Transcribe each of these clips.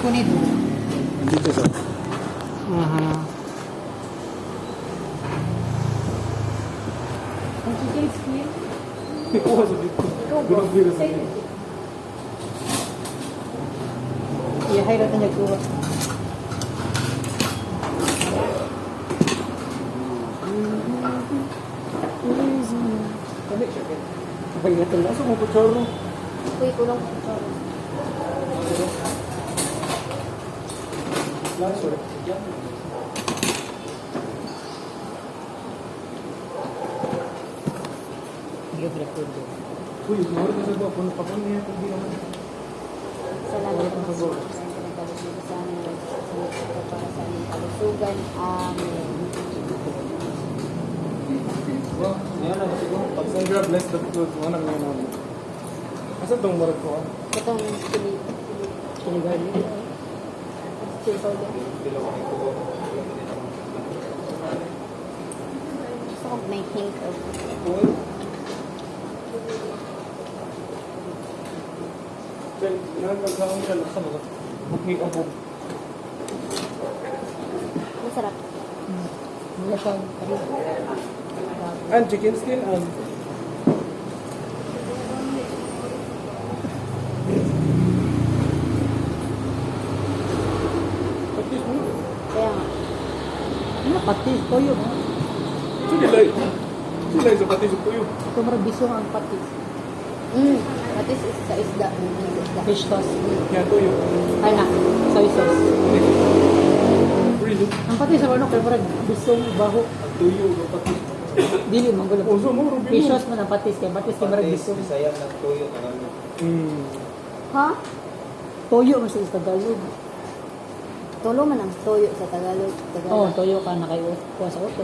ko nito. Dito sa. Aha. Ang chicken skin. Oo, sa dito. Gurang biro sa dito. Iyahay natin niya kuha. Kani siya kaya. Kapag natin lang. Asa mo kutsaro? Uy, kulang ko ito. Laso. Hindi ka pinag-food. Uy, mawari ka sa ba? Puno pa kami niya. Hindi naman. Salamat po sa pinagkalusugan sa amin. Salamat po para sa aming kalusugan. Amen. Ba, yan na siguro. Pag Sandra bless the food, ano nga naman. Asa tong marag ko? Itong Kinigarni. chili powder. Gusto ko may hint of Then, nagkakaroon siya lang sa mga bukni ang buk. masarap. Wala siyang karin. And chicken skin and patis mo. Kaya nga. Ano, patis, toyo. Sila sa patis ko yun. Ito marang bisong ang patis. Patis is sa isda. Isda. Fish sauce. Yan to yun. Ay na, soy sauce. Really? Ang patis sa ano, kaya marang bisong baho. Ang tuyo ng patis. Dili, manggulo. Puso mo, Rubin Fish mo. sauce man ang patis, kaya patis kaya marang bisong. Sayang ng tuyo na kami. Ha? Toyo mas sa Tagalog. Tulo man ang toyo sa Tagalog. Oo, toyo ka na kayo kuha sa auto.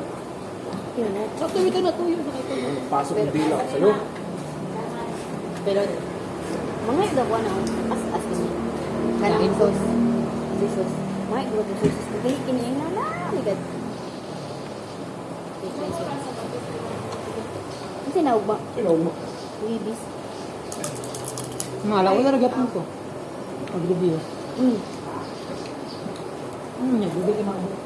Yun na. Sa toyo ito na toyo na kayo toyo. Pasok ng dila ko sa'yo. Pero, mga ito ko na, as din. Kanin Kanin sauce. Hindi sauce. Mga ito ko sauce. Hindi kiniin na na. Ligad. Ang tinawag ba? Sino mo? Libis. Mga alaw na nagapon ko. Mag-review. Nag-review ka mga.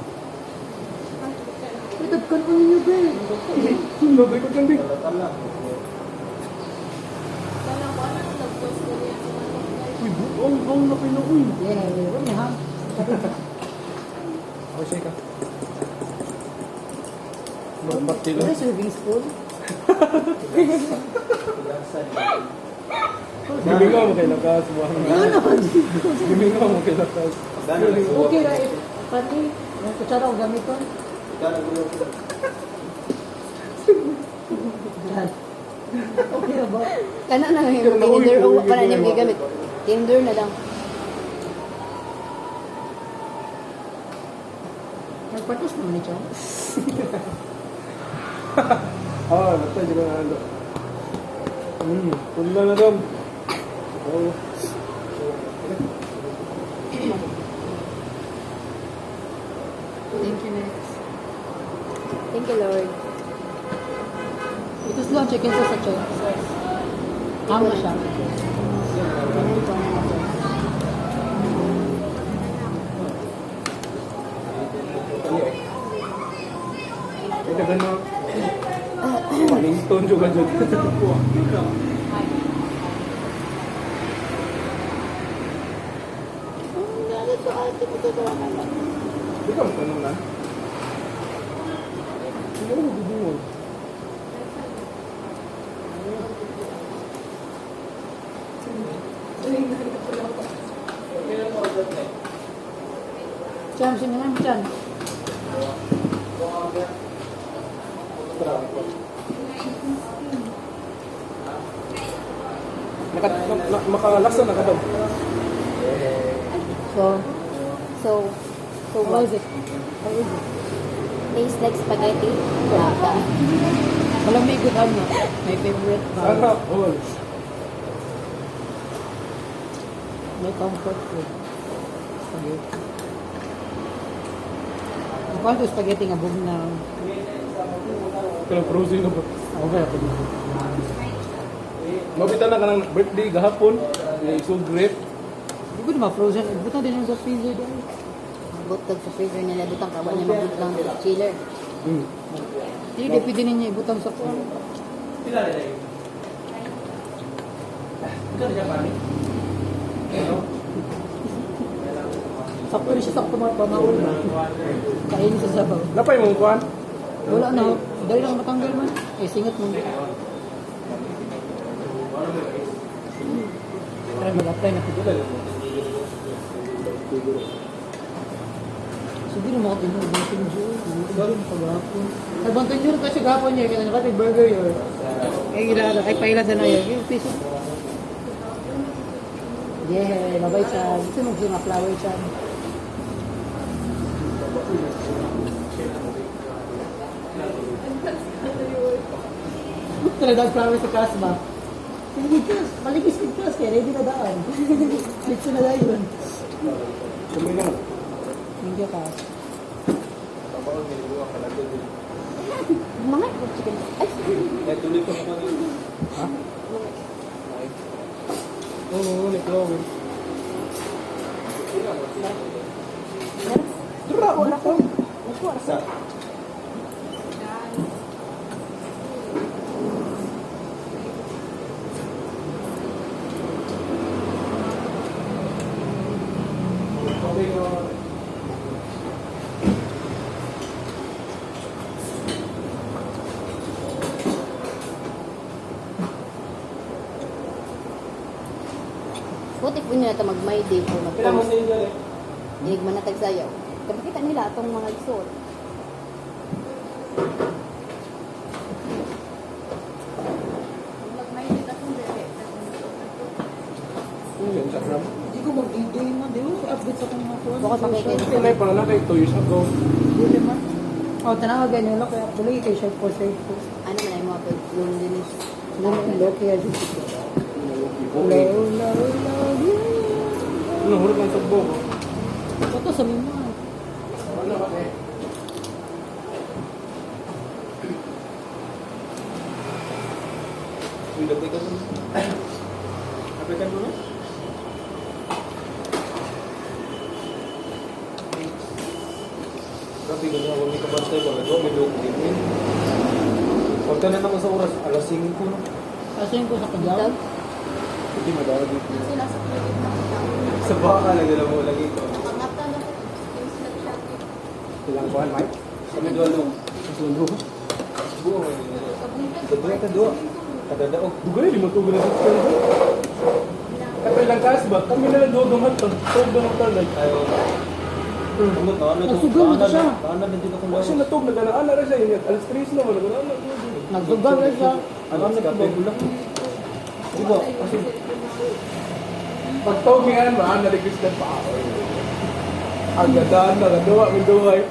Itag ka po ninyo, girl. Lobay ko dyan, Bing. Uy, buong na pinuuy. Yeah, huwag niya ha. Okay, siya ka. Magpati lang. Wala serving spoon. Gimingaw mo kay lakas. Ano naman? Gimingaw mo kay lakas. Okay na eh. Pati, yung kutsara ko gamiton. Yan. Okay na ba? Kana na yung Kana na, uy, tinder o uy, para uy, niya uy, gigamit. Tinder na lang. Nagpatos naman ni Chong. Ah, natay juga na ano. Punla na dam. Oh. Thank you, next. Thank you, Lord. Ito sila ang chicken sauce sa Chong. Hamo siya. Ganun ko na ito. Ito ba na? Paningston juga dyan. Ikaw ang tanong na? Hindi ako magbubuwag. Cham, sinihan mo dyan. Makalasa na ka daw. So What what? is it? How is it? Tastes like spaghetti. Walang may good ano. My favorite. Sana all. My comfort food. Spaghetti. Ang kwanto spaghetti nga bug na. Kaya frozen na ba? Okay, ako dito. Mabita na ka ng birthday gahapon. So great. Di ba naman frozen? Butang din yung sa freezer dahil. Butog sa freezer nila, butang kawa niya magbutang sa chiller. Hindi, di pwede ninyo ibutang sa phone. Sakto rin siya, sakto pamahol na. Kainin sa sabaw. Napay mong kuhan? Wala na, dahil lang matanggal man. Eh, singat mo. Tara, mag-apply na pito. Sige na mga tinong dito ng Diyo. Dali mo pag-hapon. Nagbantan yun kasi gapon niya. Kaya nakati burger yun. Ay pailad na yun. Yung piso. Yeah, mabay siya. Gusto mo gusto nga flower siya. Talagang flower sa class ba? Hindi class. Maligis yung class kaya ready na daan. Dito na daan yun. Kumay naman. Thank you, Cass. Mga chicken. Ay, Tuloy ko naman. Ha? Oo, ulit ko. Dura, wala ko. Nakuha sa. Putik po nyo na ito mag-my day o mag-post. Dinig man natag sayaw. Kapakita nila itong mga isuot. Hindi ko mag-day man. Di ko update sa kong mga tuwan. Bukod pa kay Ken. Kunay pa na kay 2 years ago. Hindi man. O, tanawa ganyan lang. Kaya tuloy kay shirt po, shirt po. Ano man ay mga pag-loneliness. Lalo, kaya dito. Ula, ula, ula, Ano, hurot ng tagbo. ito sa mima. Ano ka eh? Uy, lagay ka doon. Lagay ka doon? Grabe, ganyan ako may kabantay ba? Ano, may loko din yun. Huwag ka na naman sa oras, alas 5 no? Kasi yung ko sa kagyaw. Dog? Hindi madara dito. Sila sa credit na. Sa baka lagi lang mo lagi ito. Pangata na po. Yung sila shopping. Ilang buwan, Mike? Kami doon no? Sundo. Buo mo yun. Dugay ka doon. Kadadaog. Dugay, di mo ito gano'n sa sundo. Kapag lang kas ba? Kami na lang doon dumat. Tawag doon ang talay. Ayaw. Nagsugal na siya. Kanan na dito kung kasi natog na ganaan na rin siya. Alas 3 na wala ganaan na. Nagsugal na siya. Ano na kape ulang? Di ba? Kasi pag tawag nga ba, na-request na pa ako. Ang gadaan na, nagawa, minduhay.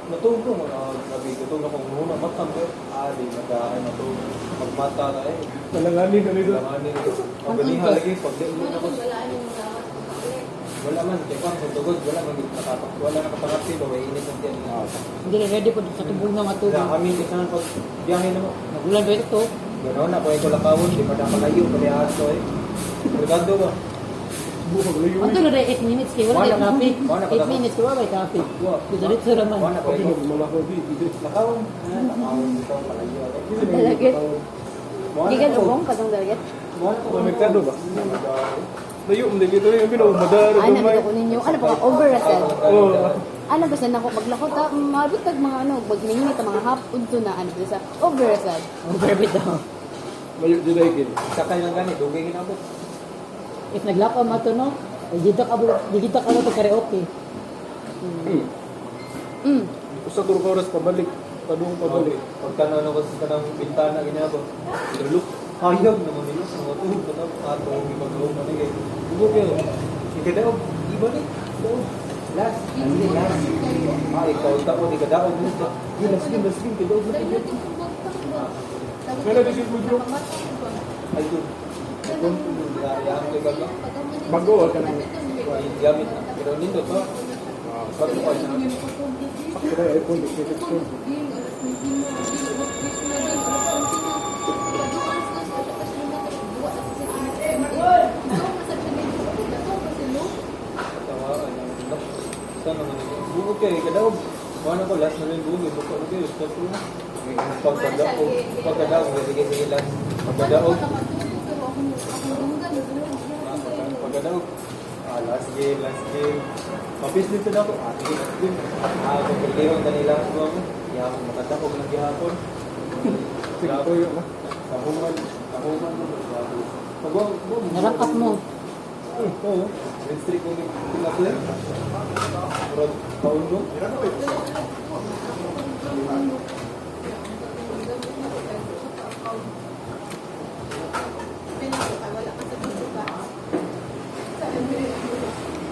Natulog ko, nabi ko na kung muna, matang ko. Di, nagkaan na to. Magmata na eh. Nalanganin ka nito. Nalanganin ko. Ang ganihan lagi, pag di ulit ako. Wala man, kaya pang tugod, wala man nakatak. Wala nakatakap sila, may init ang tiyan. Hindi na ready po sa tubong na matubig. Kaya kami, isa na pag biyahe na mo. Nagulan ba ito? Gano'n, ako ay kulakawon, di pa na malayo, palihan ko eh. Brigado ba? Bukag layo Ang tulad ay 8 minutes kay wala kay traffic. Wala pa 8 minutes kay wala kay traffic. Dito dito raman. Wala ko ikaw. Nakawon. Nakawon dito, palayo. Dalagit. Gigan ubong kadong dalagit. Merkado ba? Layo, hindi dito yung pinaumadara. Ay, nabito ko ninyo. Ano ba? Overrated. Oo. Ano ba sa nako maglakot ta mabutag mga ano magminit mga hapon to na ano sa overrated. Overbit daw. Layo din ay kin. Sakay lang gani, dugay ginabot. If naglakaw mo ito, no? Dito ka mo ito karaoke. Usa ko oras pabalik. Padung pabalik. Pagka na ano kasi kanang bintana ginabot. Look. Hayag naman nila sa mga tuhog ka tapos ato ang ibang man eh. Bugog yun. Ikadaog, iba ni. Last. Ikaw tao, di kadaog mo. Last game, kadaog na kayo. Pero this is good bro. Ay, good. Yahan ko ikaw lang. Bago, ka na. Gamit na. Pero nito to. Bago pa siya. Sakura, iPhone, iPhone. kayo, kadaog. Mana ko, last na rin buong, ibuko na kayo, stop ko na. Pagkadaog, sige last. Pagkadaog. Pagkadaog. Last game. Mapis din sa dako. Sige, last game. Kung pagkirong kanila ko ako, ihapon, makadakog ng gihapon. Sige ko yun. Tahuman. Narakat mo. Oo. Red streak ko pinakler. Murag kaundo.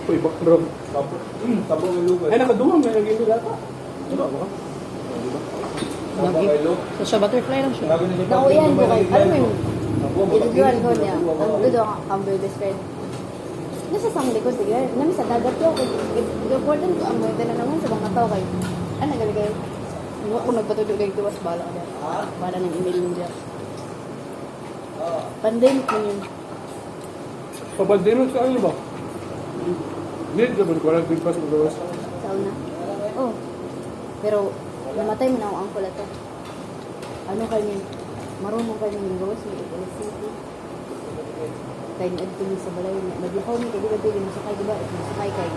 Uy, backdrop. Tabo ng lugar. Ay, nakaduhang na naging nila pa. Ano ba? Tabo kay Lo. So siya, butterfly lang siya. Sabi na siya, Nauyan ko kay, alam mo yun, Ako, iluduan ko mapakilin. niya. Ang dudo ang best friend. Nasa sang likod, sige. Nami sa dagat ko. Important ko ang mga naman sa mga tao kay. Ano galigay? Huwag ko nagpatuloy kay tuwas bala ka dyan. Bala ng email mo dyan. Pandemic mo yun. Pabandero sa ano ba? Need ka ba? Quarantine pass mo gawas? Sa una. Oh. Pero namatay mo na ang angkol ato. Ano kayo? Marunong kayo ng gawas may electricity. Kaya na-add kami sa balay niya. Naglakaw niya kaya di ba pwede masakay diba? At masakay kayo.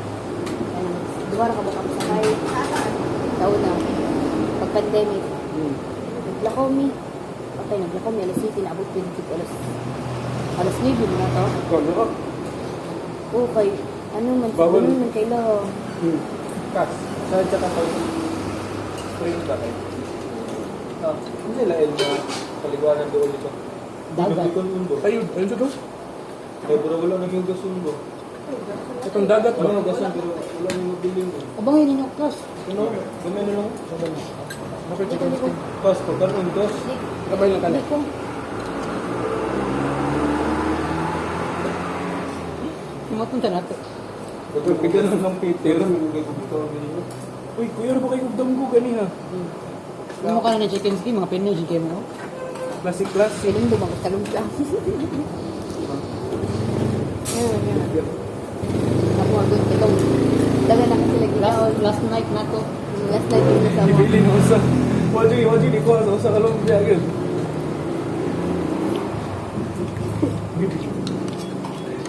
Kaya naman, diba na ka baka masakay. Sa una. Pag-pandemic. Naglakaw mi. Okay, naglakaw mi. Alas 7 naabot 20 alas 9 na to. Ano ka? Okay. Ano man, Bawal. ano man kayo. Kas, saan siya kapag spring ka kayo? Hindi lael na paliguanan doon ito. Dagat. Hindi ko nundo. Ayun, ayun sa to? Kaya pura wala nang yung gasundo. Itong dagat Wala ba? nang gasun pero wala nang mabiling doon. Abangin ninyo, Klas. Ano? Gamay na lang. Bakit chicken stick? Kas, pagkaroon dos. Kamay lang ka na. Hindi ko. Mapunta natin. Pagkabigyan lang ng Peter. May kumitaw ganyan. Uy, kuya, ano ba kayo damgo gani ha? Ano mo ka na ng chicken skin, mga Pinoy chicken mo. Classic class. Feeling lumang talong lang. Yan. Ako ang doon itong daga na kasi lagi Last night na to. last night yung kasama. Ibili na usa. Wajib di ko sa usa kalong biya agad.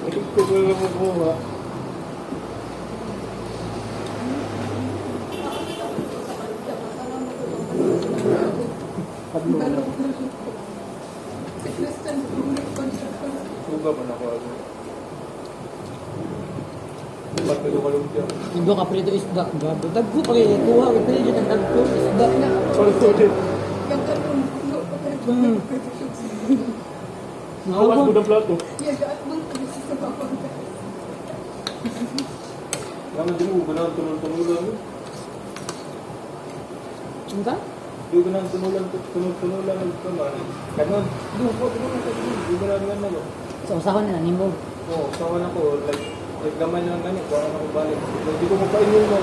Ito ko lang mo ha. Suga pa na ako. Ba't may lumalumpia? Indo ka prito isda. Gabo. Dagko pa kayo. Kuha. Ito yun ang dagko. Isda na. Sorry for it. Awas mo ng plato. Naman din mo, ganang tunol-tunulan. Ano ka? Yung ganang tunulan ng kaman. Kanon. Doon po, tunulan ka doon. Yung ganang ganun ako. Sa usahan na nimo. Oo, sawan ako. Like gamay na lang ganyan. Kuha na ako balik. Hindi ko mapainul mo.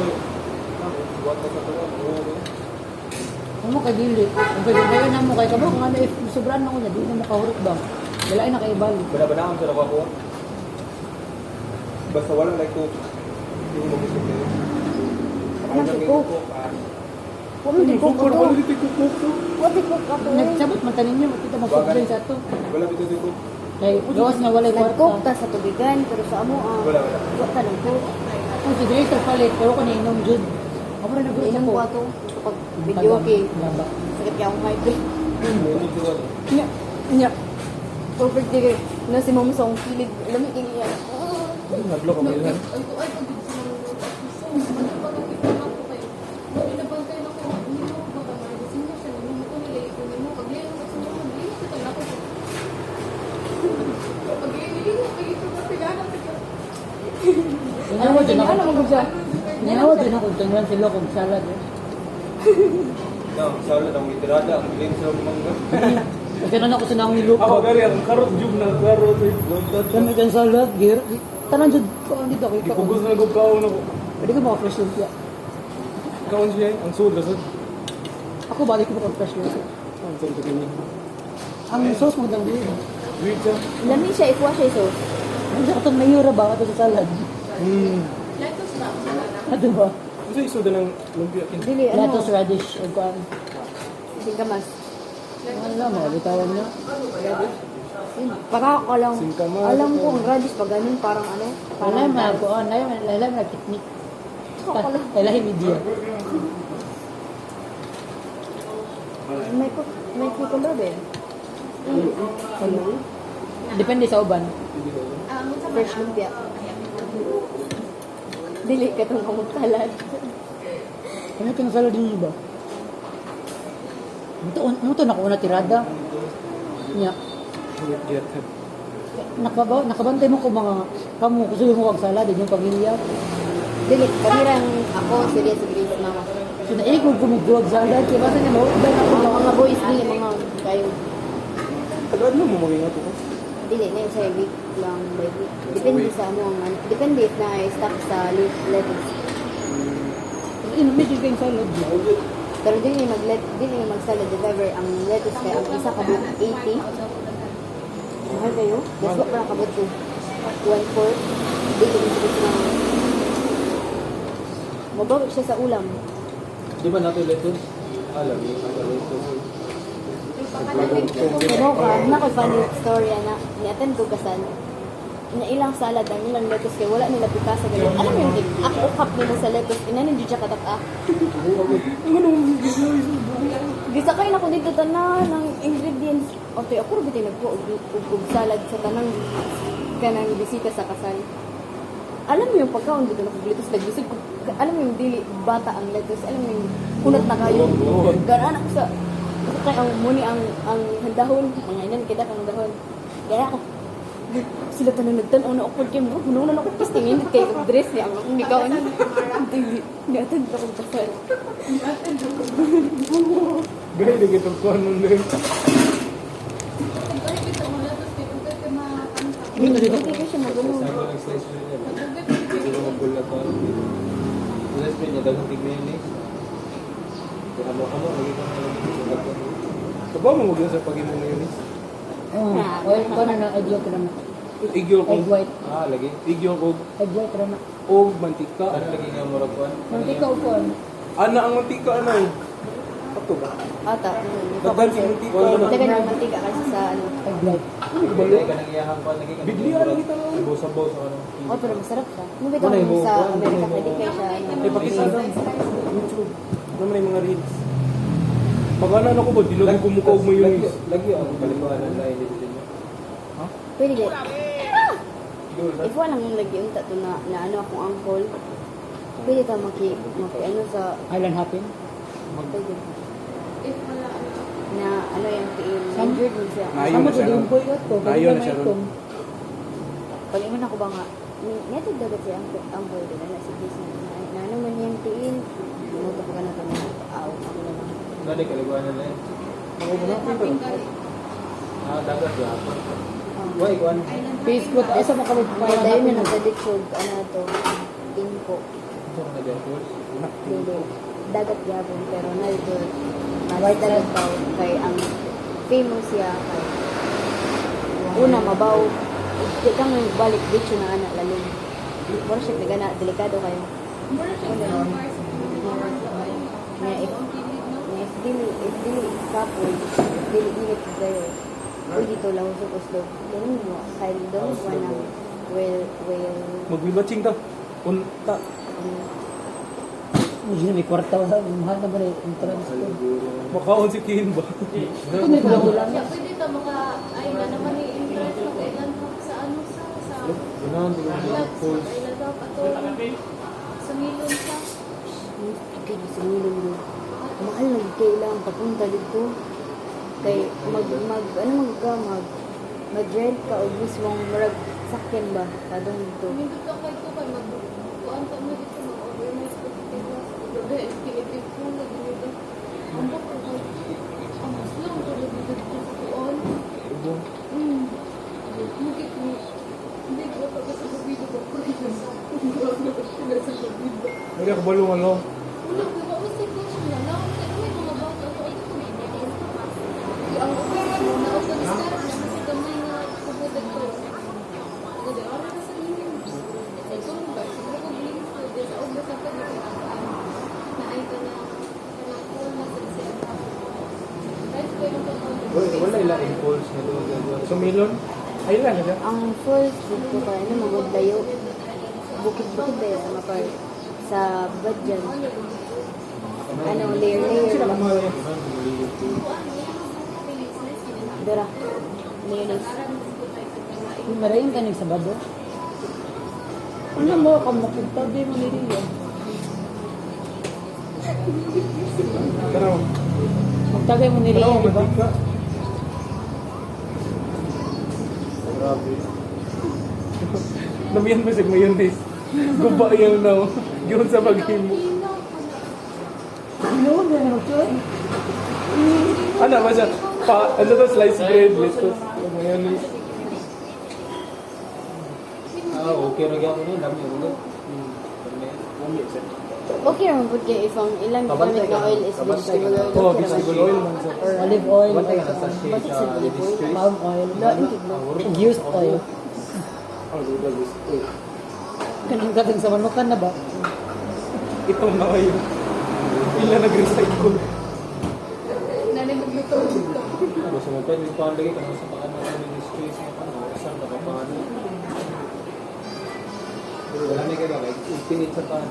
Ako, buwan ka sa tuwan. Oo. Ano mo kay dili? Ang pwede kayo na mo kay kabang. Ano if sobrang na ko na. Di na mo kahurot ba? Wala na kay bali. Banabanaan sa nakakuha. Basta wala like cook. Hindi mo gusto kayo. Ano si Cook? Wala di Cook Kukul, ako. wala dito kukul. Wala di Cook ako. Nagsabot man tanin niyo. Makita mag-complain sa to. Wala dito dito. Kay gawas nga wala Nag-cook kwarta. ta sa tubigan, pero sa amo Wala. wala ka ng cook. Kung si Director palit. Pero ko na inom jud. Ako na nag-uusap Inom ko. ko ato. Kapag video okay, Laba. sakit kaya akong migraine. Hindi ko ano. Nya, nya. Perfect di kay na si Mom Song kilig. Alam mo kini yan. Nablo ka ba yun? Ano din ako. Ano mo siya? Ninawa din ako. Tangran sila kung salad. No, salad ang itirada. Ang bilhin sa mangga. Pagkaroon ako sa naong nilupo. Ako gari ang karot jug na karot. Kami kan salad, gear. Tanan jud ko dito ko. Ipugos na gud kaon ako. Pwede ko mga fresh lumpia. Kaon siya ang sud rasod. Ako balik ko mga fresh lumpia. Ang sud kini. Ang sauce mo dang dito. Wait siya. Lami siya, ikuha siya so. Ano sa katong mayura ba ato sa salad? Hmm. Ato ba? Ano sa isuda ng lumpia kin. Dili, ano? Lettuce, radish, o kuan. Singkamas. Wala, mga bitawan niya. Para ako lang, Singkamas. alam ko ang radish pag ganun, parang ano, Wala, parang mga kuan. Wala, mga technique. Wala, media. may cucumber ba yun? Depende sa uban. Fresh lumpia. Dili ka itong kamagkalat. Ano ito nasalo din ba? Ito na ko na tirada. Nya. Nakabantay mo ko mga kamu. Gusto mo kag salad, yung pamilya. Dili, kamirang ako, sige, mama. So naigog ko mo buwag salad. Kaya basta niya mo, iba na ko Mga boys, dili, mga kayo. Tagaan mo magingat ko. Dili, na yung sa week lang by week. Depende sa ano, depende if na-stock sa lettuce. Medyo kayong salad. Pero dili mag-salad if ever ang lettuce kaya ang isa kabut 80. Mahal kayo? That's what parang kabut ko. 1/4. Dili mo sa ng mabawi siya sa ulam. Di ba nato lettuce? Alam, yung lettuce. Pero na ko funny story na ni-attend ko kasal. Na ilang salad ang ilang lettuce kaya wala nila pipasa ganyan. Alam mo yung ukap nila sa lettuce, inanin dyan siya katak-ah. Gisakay na ko dito tanan ng ingredients. Okay, ako rin nagpo ug salad sa tanang kanang bisita sa kasal. Alam mo yung pagkaon dito na lettuce nagbisig ko. Alam mo yung dili bata ang lettuce. Alam mo yung kunat na kayo. Ganaan ako sa kay ang muni ang dahon, mga inan kita kang dahon. Kaya ako sila tanan nagtan-aw na awkward kay mo. Puno na ako pistingin kay dress niya ang ikaw na. Ni atend ko kasal. Gaya di kita ko anong din. Hindi ko siya magulo. Sabi ng station niya. Hindi ko magulat ko. Ulas pa niya, dagang tignan yun eh. Amo, lagi ka na lagi. Sabaw mo mo sa pag-imo ngayon eh. Oil ko na na egg yolk na na. Igyo ko. Egg white. Lagi. Igyo ko. Egg white na na. O mantika. Ano lagi nga murag kuan? Mantika o kuan. Ana ang mantika ano eh. Ato ba? Ata. Daghan si mantika. Dagan ang mantika kasi sa ano. Egg white. Balay ka nang iyahang pa lagi. Bigli ano kita mo. Sabaw sa ano. Oh, pero masarap siya. Nung bitaw mo sa Amerika, pwede kayo siya. Eh pakita daw. YouTube. Ano may mga reels. Pag ano ko ba, dilog ko mukha mo yun. Lagi ang kalimutan na hindi din. Pwede din. If walang lagi yung tato na ano akong uncle, pwede ka maki ano sa Island hopping. pwede. Na ano yung injured mo siya. Ayaw Sama na ko siya, din no? ko yun ko. Ayaw na siya, no? Pag iman ako ba nga, neto dagat siya ang boy din na si Chris na ano man yung tiin, muto ko ka na ito na ako na lang. Nani kaliguanan na yun. Ako mo na pinto. Dagat yapon. Why kuan? Facebook, ay sa mga Kaya dahil na nagdaditsog, ano to, inko. Ito ka nag-effort. Hindi, dagat gabon, pero na ito, mas dagat tao, kay ang famous siya, kay una, mabaw, di kang balik dito na anak lalim. Mura siya nagana, delikado kayo. If dili kapoy, dili init kayo, o dito lang usok-usok. Ganun mo, kaya doon mo ng Magbibatching ta. Unta. Hindi may kwarta wala. Mahal na ba rin yung transport? Makaon si Kihin ba? Ito na ito lang ulang. Pwede ito ay na naman ni interest mo kailan sa ano sa Ganahan ko lang falls. kailan daw ato sa milon sa Kaya sa milong doon. Mahal na kailangan papunta dito. Kay mag-rent ka o mismong marag sakyan ba? Kadong dito. nindot ka kay ko kay magkuan ta mo dito mo organize ko dito sa activity ko na dito ambot ko kay ang muslim ko dito sa kuon mungkin hindi ko pa kasi sa video ko ko dito sa video Hindi ako balungan no. wala ko ba sa ko na na may mga bata ko ito ko na ang opera na ako sa start na kasi kamay na pupunta ko kasi ara na sa inyo ito ba siguro ko bilhin ko sa obra sa pagkakaan Sumilon. Ay lang, siya. Ang falls dito pa, ano, magudlayo. Bukid-bukid ba yun sa mapar? Sa Badjan. Ano, layer-layer lang. Dara. Mayonnaise. Yung marayon ka sa Sabado. Ano mo, kamakita, di mo niliyan. Pero, Magtagay mo niliyan, di ba? Grabe. namiyan mo sa mayonnaise. Guba yung now. Yun sa paghimo. Ano, ano, okay? Ano ba siya? Ano to? Sliced bread, lettuce, mayonnaise. Okay ra gyud ni dami ulo. Okay naman po kayo if ang ilang gamit na oil is vegetable oil. Oh, Okay vegetable naman. oil man siya. Or olive oil. Bantay ka sa Batik sa olive oil. Palm oil. Used oil. Oh, luda gusto. Kanang dating sa manukan na ba? Itong na kayo. Pila nag-recycle. Nanay magluto dito. Gusto mo pa yung paan lagi ka sa paan na ministry sa ano, saan ka pa paano. Wala na kayo ba? Pinit sa paan.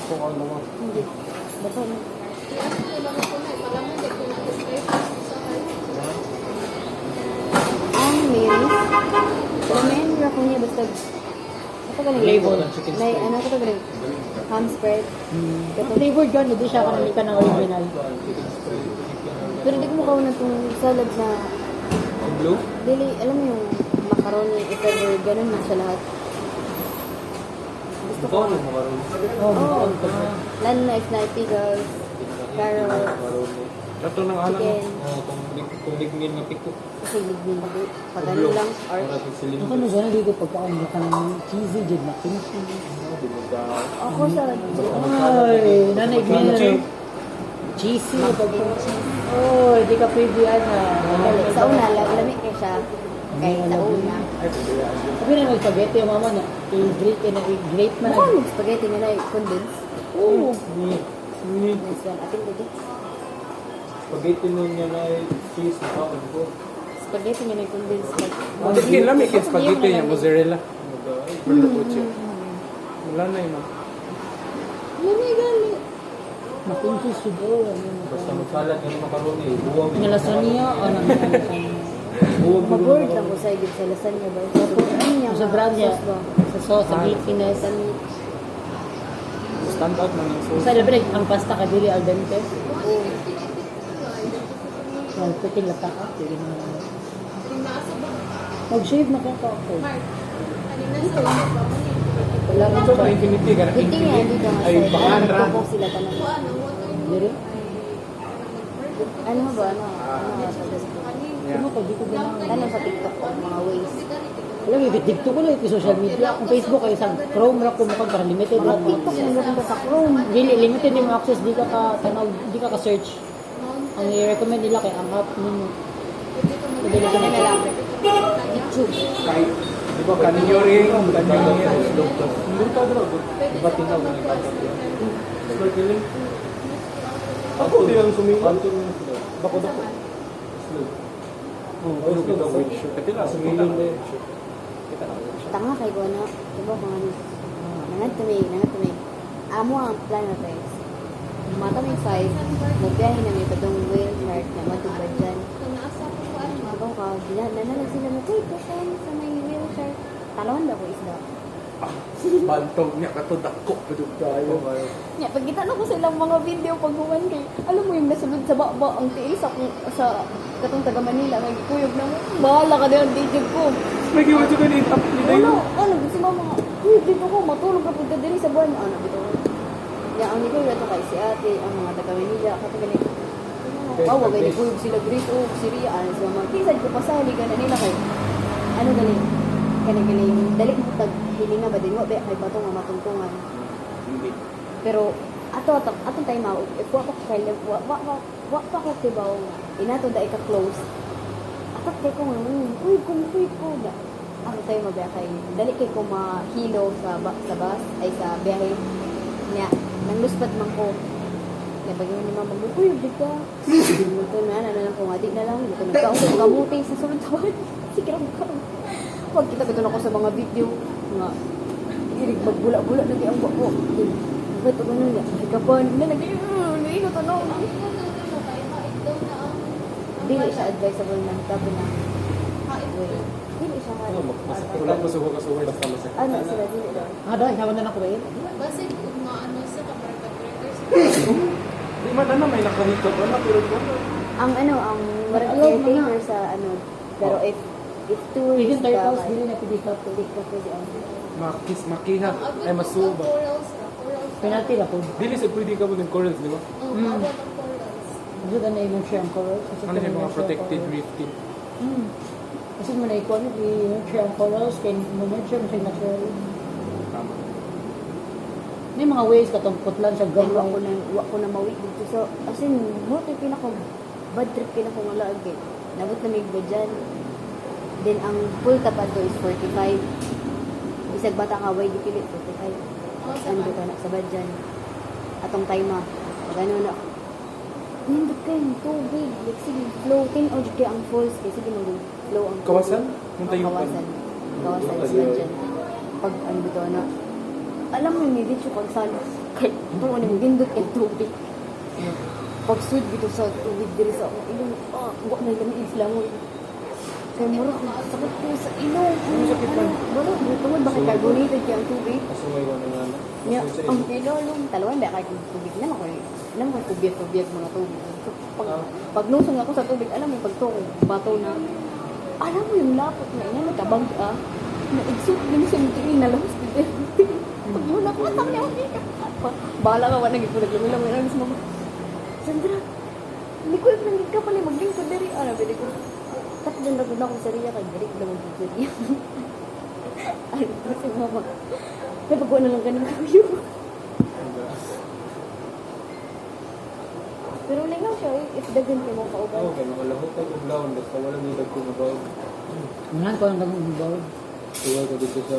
Kung ano mo. Hindi. Bato na. I-ask ko lang ako na. Palaman din ko na-describe sa kanya. Ang mayonnaise. Lamin ra ko niya basta ito galing Flavor ng chicken may spread. ano ko to galing ham spread. Ang flavored yun, hindi siya kanang ka ng original. Chicken spread. Pero di ko makaw na itong salad na Yung blue? dili, alam mo yung macaroni, if ever, ganun na siya lahat. Gusto ko. Ikaw ano mo karoon? Oo. Lalo na if na pickles, carrot, Ito ng alam mo. chicken, Kung ligmin nga piko. kasi lignin ko. Pagano lang, or Para sa silin. Ako na gano'n dito pagkaon na ka ng cheesy, jid na kimchi. ako sa Ay, nanay gano'n. Cheesy, pag-kimchi. Oh, hindi ka pwede na. sa una, lamig kayo siya. Kaya sa una. Sabi na may spaghetti yung mama na i-grate man. Mukha mo spaghetti nila yung condense. Oo. Nice one. Ating dito. Spaghetti nun niya na cheese na kaon ko. Spaghetti nila yung condense. Hindi lang may spaghetti niya, mozzarella. Wala na yun. Lamig gali. Makinchi siguro. Basta magsalat yung macaroni, buwag. Yung lasagna, ano Buwag mo Mag-word lang ko sa igib sa lasagna ba? Ano niya? Sa brand niya. Sauce ba? Sa sauce, sa meatiness. Sa meat. Stand out man yung sauce. Sa libre, ang pasta ka dili al dente. Oo. Yung puting lata ka. Pwede mo na. Yung nasa ba? Mag-shave na ka ako. Mark. Kanina sa una ba? Wala na Ito pa infinity ka na. Hindi nga, hindi ka nga Ay, sa bakan ra. Nagpupok sila tanong. Ano? Water yung Dili? Ano ba? Ano? Ano sa Facebook? Ano ko, di ko gano'n. Ano sa TikTok o mga ways? Alam mo, TikTok ko lang yung social media. Kung Facebook ay isang Chrome ra ko mo para limited Mga lang. TikTok na gawin ka sa Chrome. Dili, limited yung access. Di ka tanaw, di ka ka-search. Ang i-recommend nila kay ang app ninyo. Pwede Ano na na lang? YouTube. Kahit, di ba, kanyoring, kanyoring. Diba tinaw na yung Snorkeling. Ako din ang sumingin. Bako dako. Oh, ano kita with shoe. Kati lang, sumingin na yun. Kita lang. Tanga kay ko ano. Diba kung ano? Nangat Amo ang plano tayo. Mata may 5. Magbiyahe na may patong whale shark na matubad dyan. Kung nasa ko pa ano. Sabaw ka, dinalag sila na, wait, kasi sa may whale shark. Talawan daw ko isda. Bantog niya, katudak ko. Padug tayo. Yeah, pagkita na ko sa ilang mga video pag-uwan kay, alam mo yung nasunod sa baba ang tiis sa katong taga Manila, nagkuyog na mo. Bahala ka din ang DJ ko. May giwan siya kanina. Ano, gusto mo mga, dito ko, matulog ka pagka diri sa buwan. Ano, dito ko. Yeah, ang nito ito kay si ate, ang mga taga Manila, kataganit. Oh, wagay ni kuyog sila Greece o Syria, ano sila mga kisad ko pasali ka na nila kay, ano galing, galing, dalik mo tag hilinga ba din mo, kay batong nga matungtungan. Pero atong tayo mao if wa pa kay wa pa ko tibaw inato da ika close atak kay ko ngayon uy ko da ako tayo mabiya kay dali kay ko mahilo sa bus ay sa biyahe niya nang luspat man ko Kaya bagay ni mama mo, uy, big ka. Ito na lang kung adik na lang. Ito nagkaong kamuti sa sunod taon. Sige lang ka. Pag kita ko ako sa mga video, nga, irig magbula-bula na ang bako. Bakit ako nung ikapan na nag-iingot ano. Dili siya advisable na tabi na. Wait. Dili siya Wala ko sa kasuway na pala sa ano sila dili daw. Dahil hawan na ako rin. Basta kung ano sa kabarka-breakers. Di man na may nakahikap na pero Ang ano, ang marag Ayaw, caretaker sa ano, pero if tourist Even tayo ka, house, hindi na pwede ka po. hindi ka pwede ano. makiha ay masuba. Corals. Penalty na po. Dili sa pwede ka mo ng corals, di ba? Abot ang corals. Ano na yung siya ang coral? Ano yung mga protected reef team? Kasi mo na ikuha yung siya ang corals, kaya mo na siya natural. Tama. May mga ways katong putlan sa Dahil gamay. wa ko na mawi dito. So, as in, mo ito bad trip pinaka wala agad. Nabot na may iba dyan. Then, ang full tapad do is 45. Isag bata ka, way dipilit, 45. Ano ka na, sabad dyan. Atong time pag ano na, nindot kayo ng tubig. Like, sige, floating o di kaya ang falls. Kasi sige, mag-flow ang tubig. Kawasan? Yung tayo pa. Kawasan. Kawasan, sabad dyan. Pag ano dito na, alam mo yung may dito kung saan, kahit ito ano yung gindot yung tubig. Pag sud dito sa tubig diri sa akong ilong, wak na yung isla mo. Kaya mura, sakit ko sa ilong. Wala, tungod bakit carbonated kaya ang tubig? Kasuway ko na nga. Nya, ang ilong, talawan ba kahit yung tubig na ako alam ko kubiyag mga tubig. So, pag nusong ako sa tubig, alam mo yung pagto bato na, alam mo yung lapot na ina, nagkabag na igsuk din siya ng tingin na lahos dito. Pag yun ako, matang niya ako. Bahala ka, wala naging pulag lumilang, may nangis mo. Sandra, hindi ko yung nangig ka pala, maglingkod dari. Ano, pwede ko. Tapos din na ako sa riya, kay dari ko lang maglingkod niya. Ay, kasi mama. May pagkuha na lang ganun kayo. Pero lingaw siya if dagan kayo mo kauban. Okay, makalahot ka kung laon, basta wala may dagko na bawag. Ngayon ko ang ganun bawal. Suway ka dito sa...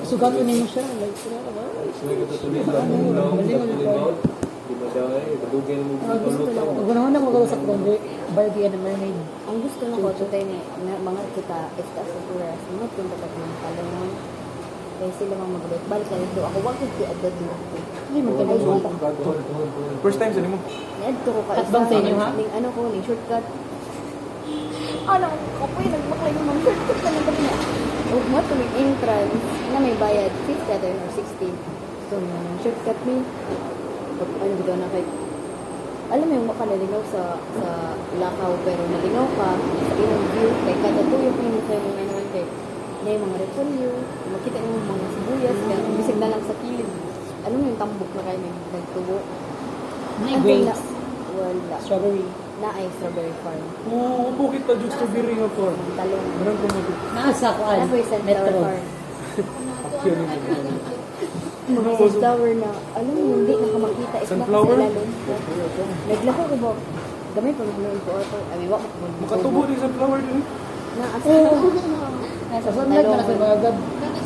Sugat ko mo siya. Like, Suway ka dito tuloy lang mo laon, dagko bawag. Di ba dahil, kadugay mo dito lutang. Huwag naman na magawa sa kundi, Barbie and the Mermaid. Ang gusto na ko tutay ni mga kita esta sa turas, mga punta ka ng kalungan. Kaya sila mga magbalik. Balik ka dito. Ako wag ko adad dito. Hindi mo tayo First time sa nimo? Niadto ko ka Tatbang sa inyo, ha? Ning ano ko, ning shortcut. Ano, kapoy nagbaklay yung mga shortcut na nang niya. O mo to may entrance na may bayad 50 or 16. So, shortcut ni pag ano dito na kay alam mo yung makalaligaw sa Lakaw pero naligaw ka sa ilang view kay kada tuyo ko yung kayo mga ano kay na yung mga repolyo makita yung mga sibuyas kaya bisig na lang sa kilid alam mo yung tambok na kayo nagtubo May Ang grapes. wala Strawberry. na ay strawberry farm Oo, bukit pa dito strawberry nga po. talong Meron ko mag... Naasa ko na po yung sunflower Metro. farm mga sunflower na alam mo hindi nakamakita is Sunflower? sa lalon naglako ko ba gamay pa nagluin ko auto ay wa ko Makatubo din sa flower din. na asa Sa sunlight na nasa mga agad.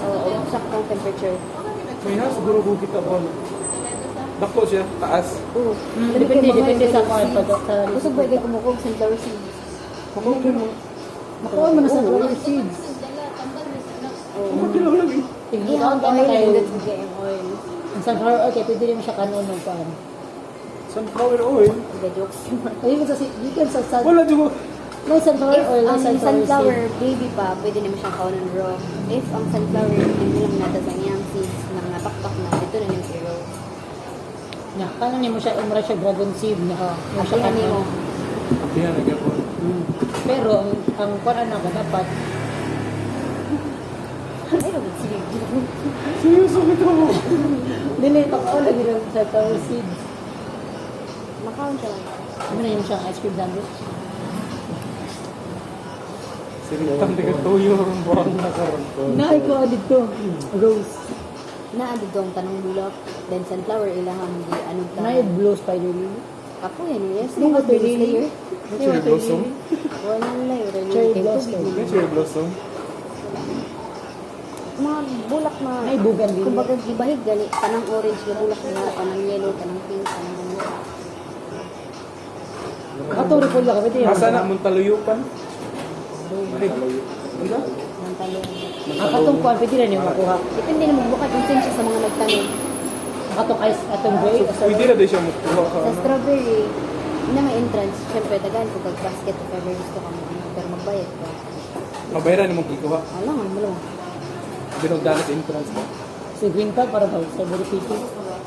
oo saktong temperature May ha, siguro bukit pa po. Dako siya, taas. oo Depende sa kwan. kusog ba kayo kumukog sunflower seeds Makuha mo na sa flower seeds. oo Kilaw lang eh. Tingnan ang ka na oil kayo. that's game oil Ang sunflower oil, kaya pwede rin mo siya kanon ng pan. Sunflower oil. the jokes Ayun sa you can sa Wala dyan mo. may sunflower if oil, may ang sunflower sunflower seed. baby pa pwede naman siyang kaunan raw if ang sunflower hindi lang nata sa iyang seeds na nataktak na dito na yung zero Na, kanon niya mo siya, umra siya dragon seed na. Mo siya Abihan mo. kanon. Kaya nagyapon. Pero ang kuan na ka dapat Ay, nabig sige. Seryoso kita mo. dili pa ko lagi ng sunflower seeds. Makaon siya lang. Ano na yung siyang ice cream sandwich? Siritang di ka tuyo ang buwang nakaroon ko. Naay ko dito. Rose. Naado dong tanong bulak. Then sunflower ilahan di ano ta. Naay blue spider lily. Ako yan yes. Hindi mo Mga pwede layer. Cherry blossom. Walang layer. Cherry blossom. May cherry blossom. Mga bulak na. May bugan din. Kumbaga gibahig gali tanang orange na bulak na tanang yellow tanang pink tanang ano. Katong repol ka, pwede yun. Asa na mong taluyupan? Ng talong. Katong kuhan, pwede rin yung makuha. Depende na magbuka kung saan siya sa mga nagtanong. Katong ice, katong gray. Pwede na din siya makuha ka. Sa strawberry, yun na may entrance. Siyempre, dagan ko kag-basket if ever gusto ka mo. Pero magbayad ka. Mabayaran ni mong ikuha. Alam mo, mo lang. Binugdanas entrance ka. Si green card para daw sa Buripiti.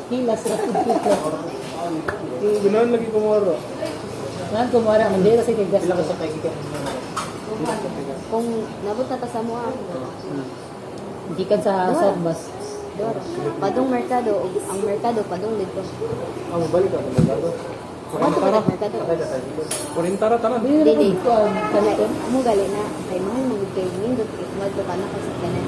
Hilas, rapid pito. Ganoon lagi kumara. Ngayon kumara, mandira sa tigas. Kung nabot na ta sa mua, Hindi ka sa bus. dora. Padong merkado, o ang merkado, padong dito. Ang balik ka. Ano ka ng merkado? 40 ra tanan. Hindi na Dili. kuhan. Kaya mo gali na, kay mahal mo kay Nindot, if madto ka na kasi ka na